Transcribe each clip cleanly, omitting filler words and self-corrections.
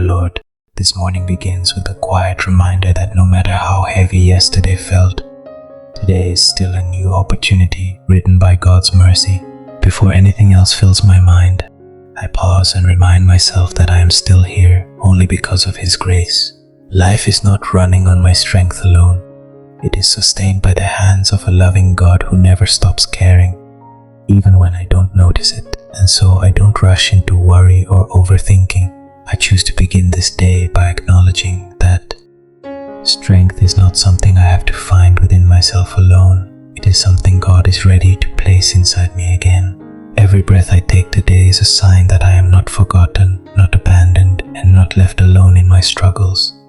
Lord, this morning begins with a quiet reminder that no matter how heavy yesterday felt, today is still a new opportunity written by God's mercy. Before anything else fills my mind, I pause and remind myself that I am still here only because of His grace. Life is not running on my strength alone. It is sustained by the hands of a loving God who never stops caring, even when I don't notice it. And so I don't rush into worry or overthinking. I choose to begin this day by acknowledging that strength is not something I have to find within myself alone. It is something God is ready to place inside me again. Every breath I take today is a sign that I am not forgotten, not abandoned, and not left alone in my struggles.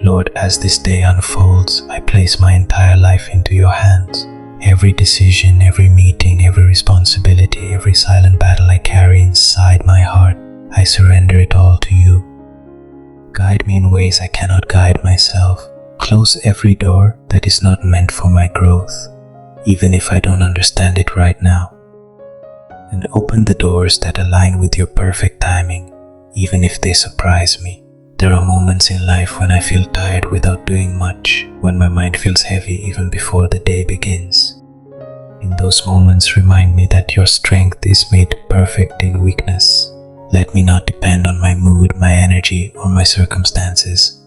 Lord, as this day unfolds, I place my entire life into Your hands. Every decision, every meeting, every responsibility, every silent battle I carry inside my heart, I surrender it all to You. Guide me in ways I cannot guide myself. Close every door that is not meant for my growth, even if I don't understand it right now. And open the doors that align with Your perfect timing, even if they surprise me. There are moments in life when I feel tired without doing much, when my mind feels heavy even before the day begins. In those moments, remind me that Your strength is made perfect in weakness. Let me not depend on my mood, my energy, or my circumstances.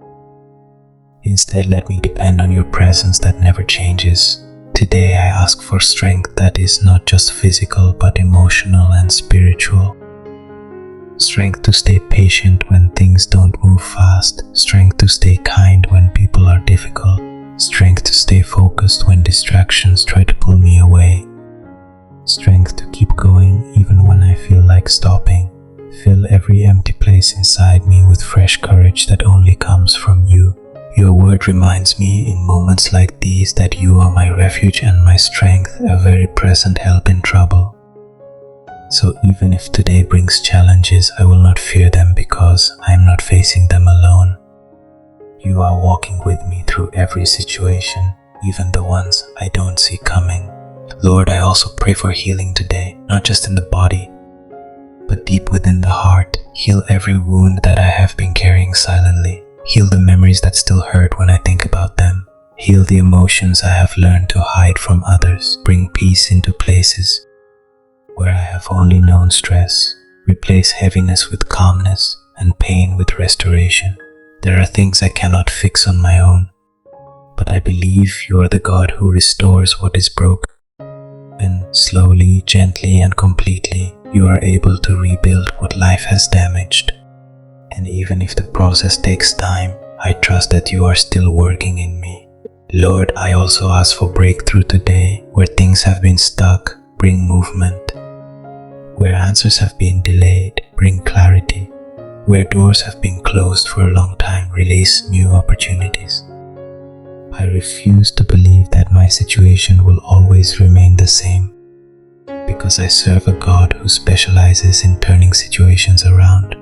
Instead, let me depend on Your presence that never changes. Today, I ask for strength that is not just physical, but emotional and spiritual. Strength to stay patient when things don't move fast. Strength to stay kind when people are difficult. Strength to stay focused when distractions try to pull me away. Strength to keep going even when I feel like stopping. Fill every empty place inside me with fresh courage that only comes from You. Your word reminds me in moments like these that You are my refuge and my strength, a very present help in trouble. So even if today brings challenges, I will not fear them because I am not facing them alone. You are walking with me through every situation, even the ones I don't see coming. Lord, I also pray for healing today, not just in the body, but deep within the heart. Heal every wound that I have been carrying silently. Heal the memories that still hurt when I think about them. Heal the emotions I have learned to hide from others. Bring peace into places where I have only known stress. Replace heaviness with calmness and pain with restoration. There are things I cannot fix on my own, but I believe You are the God who restores what is broken. And slowly, gently, and completely, You are able to rebuild what life has damaged. And even if the process takes time, I trust that You are still working in me. Lord, I also ask for breakthrough today. Where things have been stuck, bring movement. Where answers have been delayed, bring clarity. Where doors have been closed for a long time, release new opportunities. I refuse to believe that my situation will always remain the same, because I serve a God who specializes in turning situations around.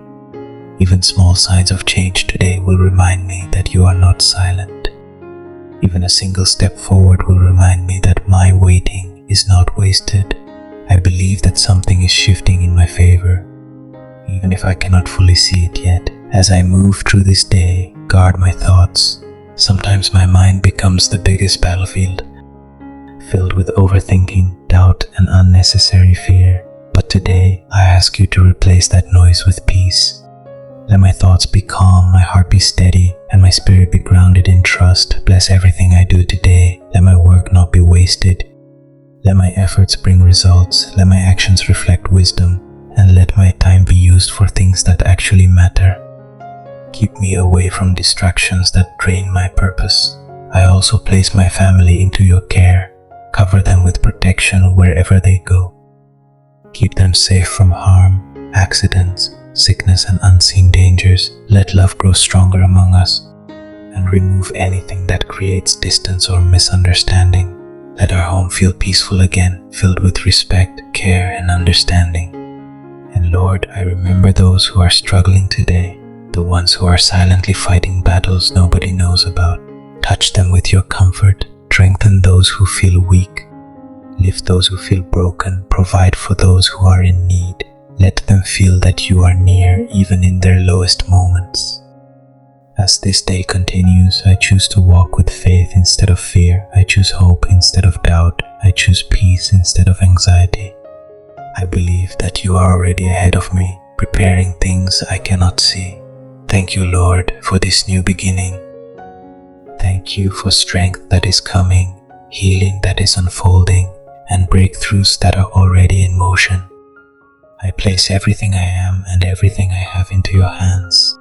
Even small signs of change today will remind me that You are not silent. Even a single step forward will remind me that my waiting is not wasted. I believe that something is shifting in my favor, even if I cannot fully see it yet. As I move through this day, guard my thoughts. Sometimes my mind becomes the biggest battlefield, filled with overthinking, doubt, and unnecessary fear. But today, I ask You to replace that noise with peace. Let my thoughts be calm, my heart be steady, and my spirit be grounded in trust. Bless everything I do today. Let my work not be wasted. Let my efforts bring results. Let my actions reflect wisdom. And let my time be used for things that actually matter. Keep me away from distractions that drain my purpose. I also place my family into Your care. Cover them with protection wherever they go. Keep them safe from harm, accidents, sickness, and unseen dangers. Let love grow stronger among us, and remove anything that creates distance or misunderstanding. Let our home feel peaceful again, filled with respect, care, and understanding. And Lord, I remember those who are struggling today, the ones who are silently fighting battles nobody knows about. Touch them with Your comfort, strengthen those who feel weak, lift those who feel broken, provide for those who are in need. Let them feel that you are near even in their lowest moments. As this day continues, I choose to walk with faith instead of fear. I choose hope instead of doubt. I choose peace instead of anxiety. I believe that you are already ahead of me, preparing things I cannot see. Thank you, Lord, for this new beginning. Thank you for strength that is coming, healing that is unfolding, and breakthroughs that are already in motion. I place everything I am and everything I have into your hands.